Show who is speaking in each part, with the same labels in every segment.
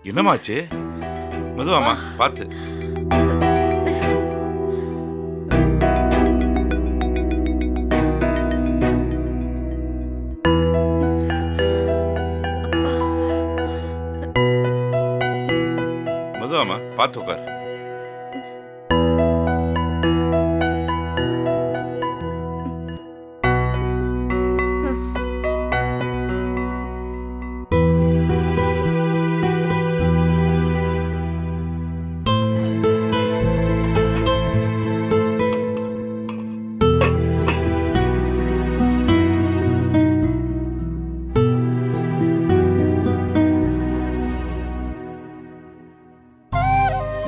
Speaker 1: என்னமாச்சு? மெதுவாமா, பார்த்து. மெதுவாமா, பார்த்து உட்கார்.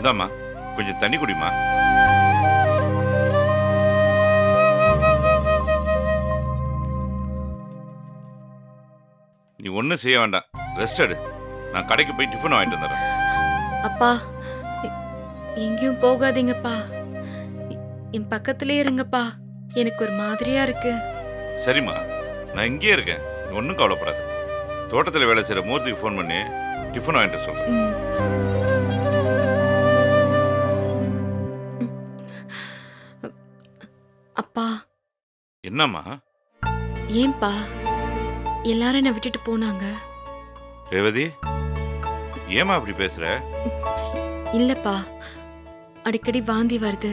Speaker 1: இந்தாம்மா, கொஞ்சம் தண்ணி குடிமா. நீ ஒன்றும் செய்ய வேண்டாம், ரெஸ்ட் எடு. நான் கடைக்கு போய் டிஃபன் வாங்கிட்டு வந்துடுறேன்.
Speaker 2: அப்பா, எங்கேயும் போகாதீங்கப்பா. என் பக்கத்திலே இருங்கப்பா. எனக்கு ஒரு மாதிரியா இருக்கு.
Speaker 1: சரிம்மா, நான் இங்கேயே இருக்கேன், நீ ஒன்றும் கவலைப்படாது. தோட்டத்தில் வேலை செய்கிற மூர்த்திக்கு ஃபோன் பண்ணி டிஃபன் வாங்கிட்டு சொல்கிறேன்.
Speaker 2: அப்பா.
Speaker 1: என்னம்மா?
Speaker 2: ஏன்பா எல்லாரும் என்னை விட்டுட்டு போனாங்க?
Speaker 1: ரேவதி, ஏமா அப்படி பேசுற?
Speaker 2: இல்லப்பா, அடிக்கடி வாந்தி வருது,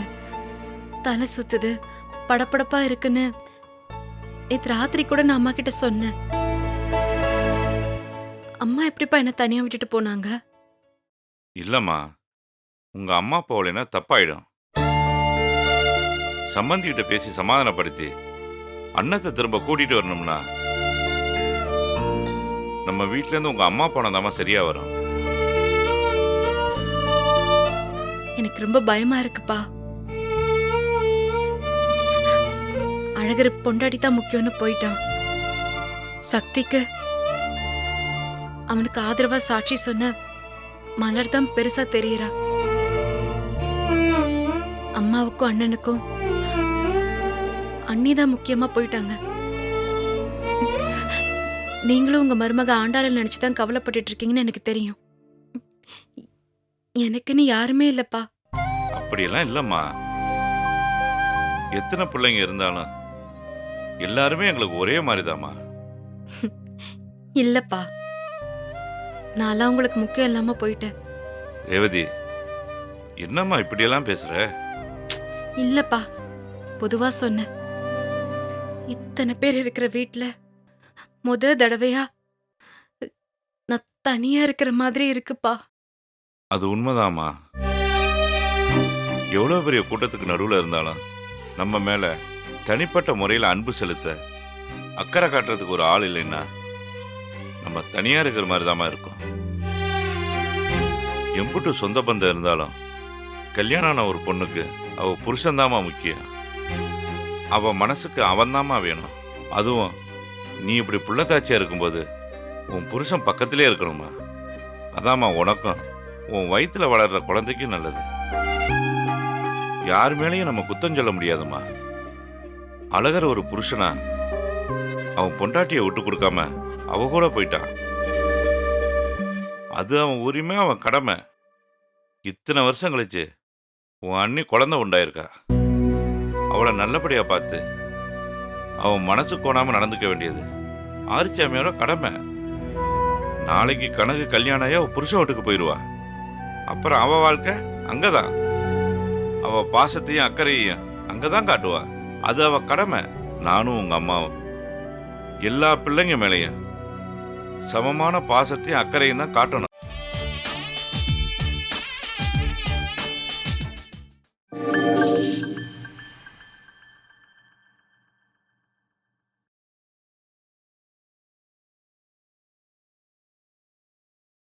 Speaker 2: தலை சுத்துது, படபடப்பா இருக்குன்னு நேத்து ராத்திரி கூட நான் அம்மா கிட்ட சொன்னேன். அம்மா எப்படிப்பா என்ன தனியா விட்டுட்டு போனாங்க?
Speaker 1: இல்லம்மா, உங்க அம்மா போகலைன்னா தப்பாயிடும். சம்பந்திகிட்ட பேசி சமாதானப்படுத்தி அண்ணத்தை திரும்ப கூட்டிட்டு வரணும்னா நம்ம வீட்ல இருந்து உங்க அம்மா போனதாமா சரியா வரும்.
Speaker 2: எனக்கு ரொம்ப பயமா இருக்குப்பா. அழகர் பொண்டாடி தான் முக்கியம்னு போயிட்டான். சக்திக்கு அவனுக்கு ஆதரவா சாட்சி சொன்ன மலர் தான் பெருசா தெரியறா. அம்மாவுக்கும் அண்ணனுக்கும் அண்ணிதான் முக்கியமா போயிட்டாங்க. நீங்களும் உங்க மருமக ஆண்டாள நினைச்சுதான் கவலைப்பட்டுட்டு இருக்கீங்கன்னு எனக்கு தெரியும். எனக்குன்னு யாருமே இல்லப்பா.
Speaker 1: அப்படியெல்லாம் இல்லம்மா, எத்தனை பிள்ளைங்க இருந்தாலும் எல்லாருமே எங்களுக்கு ஒரே மாதிரிதாம்மா.
Speaker 2: இல்லப்பா, நான்லாம் உங்களுக்கு முக்கியம் இல்லாம போயிட்டேன்.
Speaker 1: ரேவதி, என்னம்மா இப்படியெல்லாம் பேசுற?
Speaker 2: இல்லப்பா, பொதுவா சொன்னேன். இத்தனை பேர் இருக்கிற வீட்ல முத தடவையா நான் தனியா இருக்கிற மாதிரி இருக்குப்பா.
Speaker 1: அது உண்மைதாம்மா. எவ்வளவு பெரிய கூட்டத்துக்கு நடுவில் இருந்தாலும் நம்ம மேல தனிப்பட்ட முறையில் அன்பு செலுத்த அக்கறை காட்டுறதுக்கு ஒரு ஆள் இல்லைன்னா நம்ம தனியா இருக்கிற மாதிரி தாம்மா இருக்கும். எம்புட்டு சொந்த பந்தம் இருந்தாலும் கல்யாணம் ஆன ஒரு பொண்ணுக்கு அவ புருஷன்தாம்மா முக்கியம். அவ மனசுக்கு அவன்தாம்மா வேணும். அதுவும் நீ இப்படி புள்ளத்தாச்சியா இருக்கும்போது உன் புருஷன் பக்கத்திலே இருக்கணுமா. அதாம்மா உனக்கும் உன் வயிற்றுல வளர்ற குழந்தைக்கும் நல்லது. யார் மேலேயும் நம்ம குத்தம் சொல்ல முடியாதும்மா. அழகர் ஒரு புருஷனா அவன் பொண்டாட்டியை விட்டு கொடுக்காம அவ கூட போயிட்டான். அது அவன் உரிமை, அவன் கடமை. இத்தனை வருஷம் கழிச்சு உன் அண்ணி குழந்தை உண்டாயிருக்கா. அவளை நல்லபடியா பார்த்து அவன் மனசு கோணாம நடந்துக்க வேண்டியது ஆரிச்சாமியோட கடமை. நாளைக்கு கனகு கல்யாணம் ஆகி அவ புருஷன் வீட்டுக்கு போயிடுவா. அப்புறம் அவ வாழ்க்கை அங்கதான். அவ பாசத்தையும் அக்கறையையும் அங்கதான் காட்டுவா. அது அவ கடமை. நானும் உங்க அம்மாவும் எல்லா பிள்ளைங்க மேலையும் சமமான பாசத்தையும் அக்கறையும் தான் காட்டணும்.